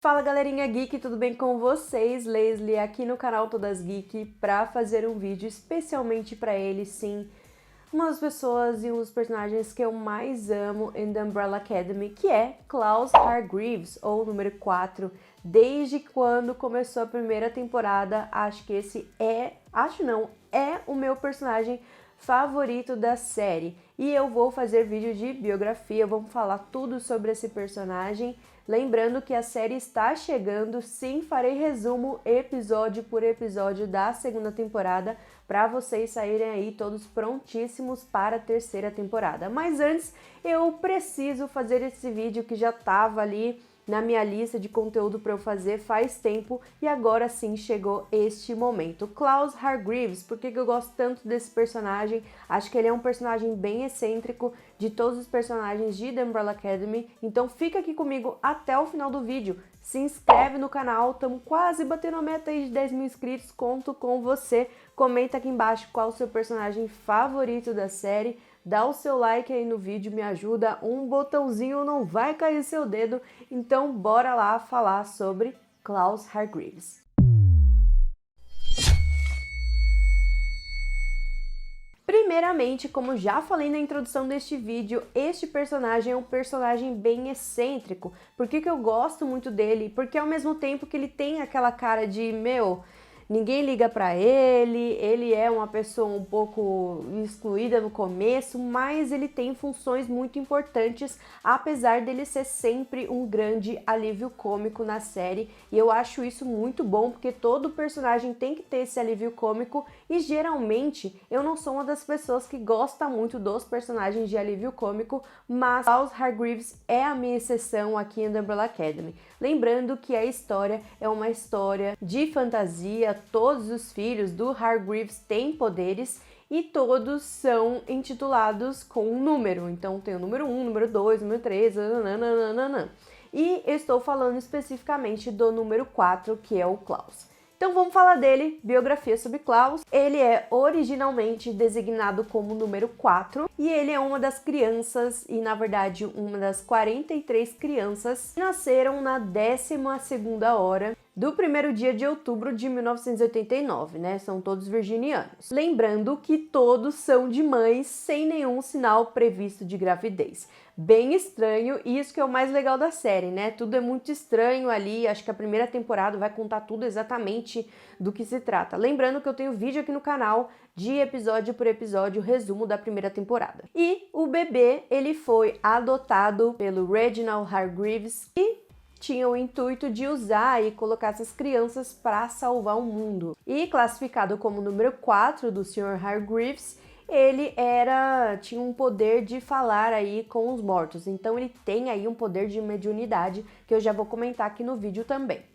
Fala galerinha geek, tudo bem com vocês? Leslie aqui no canal Todas Geek para fazer um vídeo especialmente para ele, sim, uma das pessoas e um dos personagens que eu mais amo em The Umbrella Academy, que é Klaus Hargreaves, ou número 4. Desde quando começou a primeira temporada, acho que é o meu personagem favorito da série. E eu vou fazer vídeo de biografia, vamos falar tudo sobre esse personagem. Lembrando que a série está chegando, sim, farei resumo episódio por episódio da segunda temporada para vocês saírem aí todos prontíssimos para a terceira temporada. Mas antes, eu preciso fazer esse vídeo que já estava ali na minha lista de conteúdo para eu fazer faz tempo e agora sim chegou este momento. Klaus Hargreaves, por que eu gosto tanto desse personagem? Acho que ele é um personagem bem excêntrico de todos os personagens de The Umbrella Academy, então fica aqui comigo até o final do vídeo. Se inscreve no canal, estamos quase batendo a meta aí de 10 mil inscritos, conto com você. Comenta aqui embaixo qual o seu personagem favorito da série. Dá o seu like aí no vídeo, me ajuda, um botãozinho não vai cair seu dedo, então bora lá falar sobre Klaus Hargreaves. Primeiramente, como já falei na introdução deste vídeo, este personagem é um personagem bem excêntrico. Por que eu gosto muito dele? Porque ao mesmo tempo que ele tem aquela cara de, ninguém liga pra ele é uma pessoa um pouco excluída no começo, mas ele tem funções muito importantes, apesar dele ser sempre um grande alívio cômico na série, e eu acho isso muito bom, porque todo personagem tem que ter esse alívio cômico, e geralmente eu não sou uma das pessoas que gosta muito dos personagens de alívio cômico, mas Klaus Hargreaves é a minha exceção aqui em The Umbrella Academy. Lembrando que a história é uma história de fantasia, todos os filhos do Hargreaves têm poderes e todos são intitulados com um número. Então tem o número 1, número 2, número 3, nananana. E eu estou falando especificamente do número 4, que é o Klaus. Então vamos falar dele, biografia sobre Klaus. Ele é originalmente designado como número 4 e ele é uma das crianças, e na verdade uma das 43 crianças que nasceram na 12ª hora do primeiro dia de outubro de 1989, né? São todos virginianos. Lembrando que todos são de mães sem nenhum sinal previsto de gravidez. Bem estranho, e isso que é o mais legal da série, né? Tudo é muito estranho ali, acho que a primeira temporada vai contar tudo exatamente do que se trata. Lembrando que eu tenho vídeo aqui no canal de episódio por episódio, resumo da primeira temporada. E o bebê, ele foi adotado pelo Reginald Hargreaves, e tinha o intuito de usar e colocar essas crianças para salvar o mundo. E classificado como número 4 do Sr. Hargreaves, ele tinha um poder de falar aí com os mortos. Então ele tem aí um poder de mediunidade que eu já vou comentar aqui no vídeo também.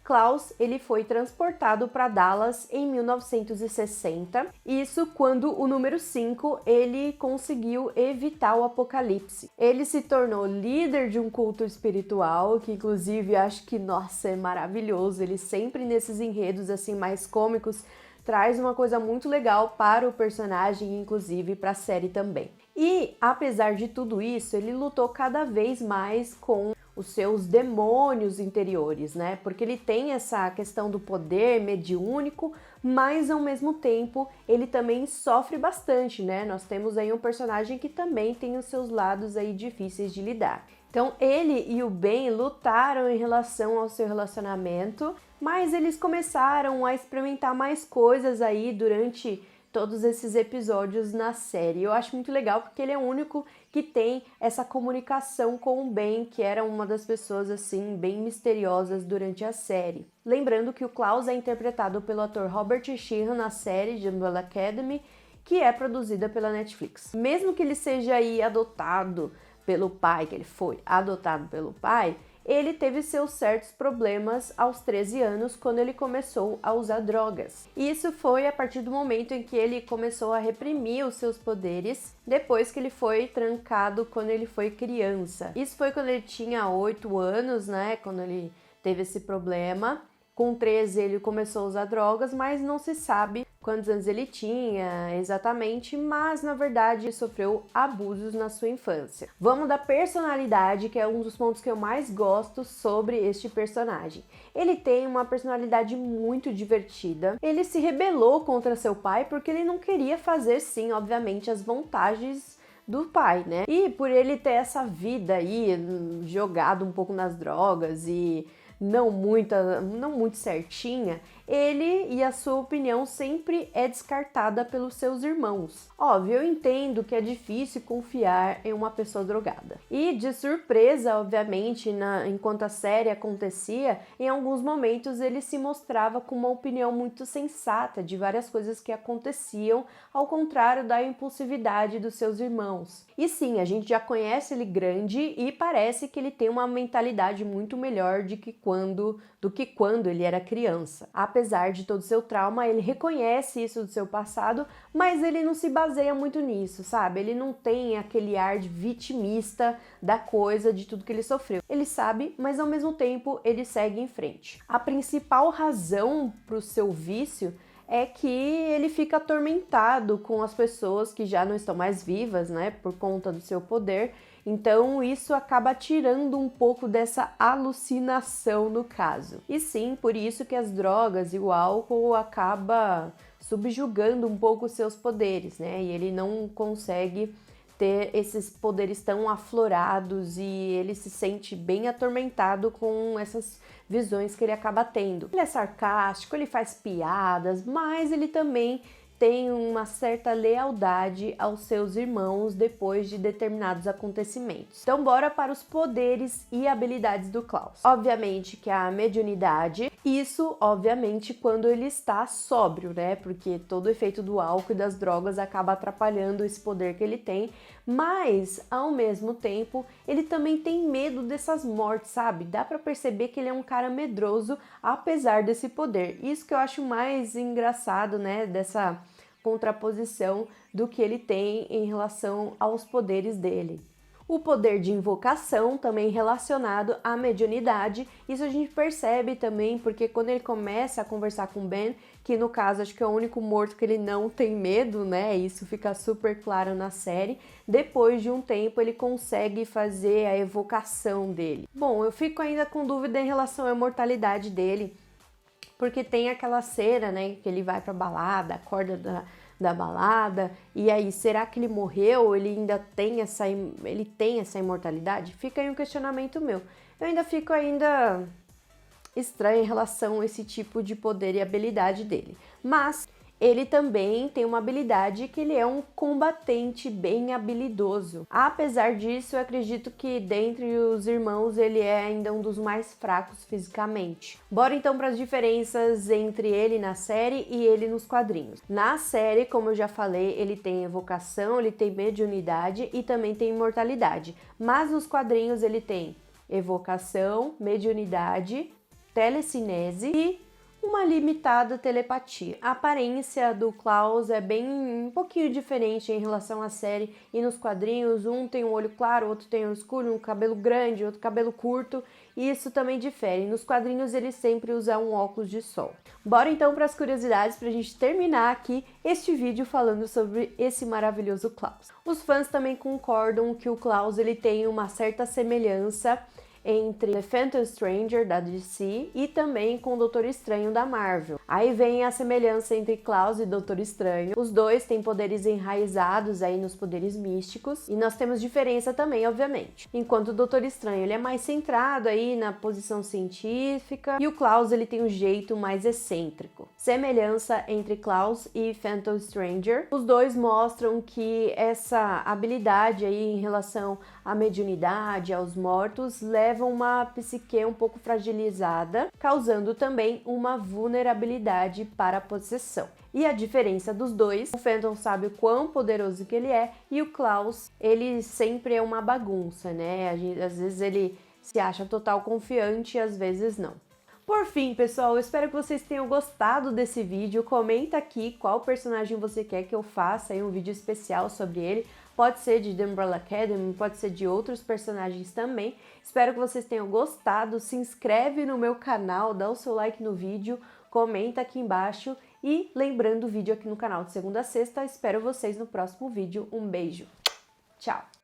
Klaus, ele foi transportado para Dallas em 1960, isso quando o número 5, ele conseguiu evitar o apocalipse. Ele se tornou líder de um culto espiritual, que inclusive acho que, nossa, é maravilhoso, ele sempre nesses enredos assim mais cômicos, traz uma coisa muito legal para o personagem, inclusive para a série também. E, apesar de tudo isso, ele lutou cada vez mais com os seus demônios interiores, né? Porque ele tem essa questão do poder mediúnico, mas ao mesmo tempo ele também sofre bastante, né? Nós temos aí um personagem que também tem os seus lados aí difíceis de lidar. Então ele e o Ben lutaram em relação ao seu relacionamento, mas eles começaram a experimentar mais coisas aí durante todos esses episódios na série. Eu acho muito legal porque ele é o único que tem essa comunicação com o Ben, que era uma das pessoas assim bem misteriosas durante a série. Lembrando que o Klaus é interpretado pelo ator Robert Sheehan na série de Umbrella Academy, que é produzida pela Netflix. Mesmo que ele seja aí adotado pelo pai, que ele foi adotado pelo pai, ele teve seus certos problemas aos 13 anos, quando ele começou a usar drogas. Isso foi a partir do momento em que ele começou a reprimir os seus poderes, depois que ele foi trancado quando ele foi criança. Isso foi quando ele tinha 8 anos, né, quando ele teve esse problema. Com 13 ele começou a usar drogas, mas não se sabe quantos anos ele tinha exatamente, mas na verdade ele sofreu abusos na sua infância. Vamos da personalidade, que é um dos pontos que eu mais gosto sobre este personagem. Ele tem uma personalidade muito divertida. Ele se rebelou contra seu pai porque ele não queria fazer, sim, obviamente, as vontades do pai, né? E por ele ter essa vida aí jogado um pouco nas drogas e não muito certinha, ele e a sua opinião sempre é descartada pelos seus irmãos. Óbvio, eu entendo que é difícil confiar em uma pessoa drogada. E de surpresa, obviamente, enquanto a série acontecia, em alguns momentos ele se mostrava com uma opinião muito sensata de várias coisas que aconteciam, ao contrário da impulsividade dos seus irmãos. E sim, a gente já conhece ele grande e parece que ele tem uma mentalidade muito melhor do que quando ele era criança. Apesar de todo o seu trauma, ele reconhece isso do seu passado, mas ele não se baseia muito nisso, sabe? Ele não tem aquele ar de vitimista da coisa, de tudo que ele sofreu. Ele sabe, mas ao mesmo tempo ele segue em frente. A principal razão para o seu vício é que ele fica atormentado com as pessoas que já não estão mais vivas, né, por conta do seu poder. Então isso acaba tirando um pouco dessa alucinação no caso. E sim, por isso que as drogas e o álcool acaba subjugando um pouco os seus poderes, né? E ele não consegue ter esses poderes tão aflorados e ele se sente bem atormentado com essas visões que ele acaba tendo. Ele é sarcástico, ele faz piadas, mas ele também tem uma certa lealdade aos seus irmãos depois de determinados acontecimentos. Então bora para os poderes e habilidades do Klaus. Obviamente que a mediunidade, isso obviamente quando ele está sóbrio, né? Porque todo o efeito do álcool e das drogas acaba atrapalhando esse poder que ele tem, mas ao mesmo tempo ele também tem medo dessas mortes, sabe? Dá pra perceber que ele é um cara medroso apesar desse poder. Isso que eu acho mais engraçado, né? Dessa contraposição do que ele tem em relação aos poderes dele. O poder de invocação também relacionado à mediunidade, isso a gente percebe também porque quando ele começa a conversar com Ben, que no caso acho que é o único morto que ele não tem medo, né? Isso fica super claro na série. Depois de um tempo ele consegue fazer a evocação dele. Bom, eu fico ainda com dúvida em relação à imortalidade dele, porque tem aquela cena, né, que ele vai pra balada, acorda da balada, e aí, será que ele morreu? Ele ainda tem essa imortalidade? Fica aí um questionamento meu. Eu ainda fico estranha em relação a esse tipo de poder e habilidade dele. Mas ele também tem uma habilidade que ele é um combatente bem habilidoso. Apesar disso, eu acredito que dentre os irmãos ele é ainda um dos mais fracos fisicamente. Bora então para as diferenças entre ele na série e ele nos quadrinhos. Na série, como eu já falei, ele tem evocação, ele tem mediunidade e também tem imortalidade. Mas nos quadrinhos ele tem evocação, mediunidade, telecinese e uma limitada telepatia. A aparência do Klaus é um pouquinho diferente em relação à série e nos quadrinhos. Um tem um olho claro, outro tem um olho escuro, um cabelo grande, outro cabelo curto. E isso também difere. Nos quadrinhos ele sempre usa um óculos de sol. Bora então para as curiosidades para a gente terminar aqui este vídeo falando sobre esse maravilhoso Klaus. Os fãs também concordam que o Klaus ele tem uma certa semelhança entre The Phantom Stranger da DC e também com o Doutor Estranho da Marvel. Aí vem a semelhança entre Klaus e Doutor Estranho. Os dois têm poderes enraizados aí nos poderes místicos e nós temos diferença também, obviamente. Enquanto o Doutor Estranho ele é mais centrado aí na posição científica e o Klaus ele tem um jeito mais excêntrico. Semelhança entre Klaus e Phantom Stranger. Os dois mostram que essa habilidade aí em relação à mediunidade, aos mortos, levam uma psique um pouco fragilizada, causando também uma vulnerabilidade para a possessão. E a diferença dos dois, o Phantom sabe o quão poderoso que ele é e o Klaus, ele sempre é uma bagunça, né? Às vezes ele se acha total confiante e às vezes não. Por fim, pessoal, eu espero que vocês tenham gostado desse vídeo. Comenta aqui qual personagem você quer que eu faça aí um vídeo especial sobre ele. pode ser de The Umbrella Academy, pode ser de outros personagens também. Espero que vocês tenham gostado, se inscreve no meu canal, dá o seu like no vídeo, comenta aqui embaixo e lembrando o vídeo aqui no canal de segunda a sexta, espero vocês no próximo vídeo. Um beijo, tchau!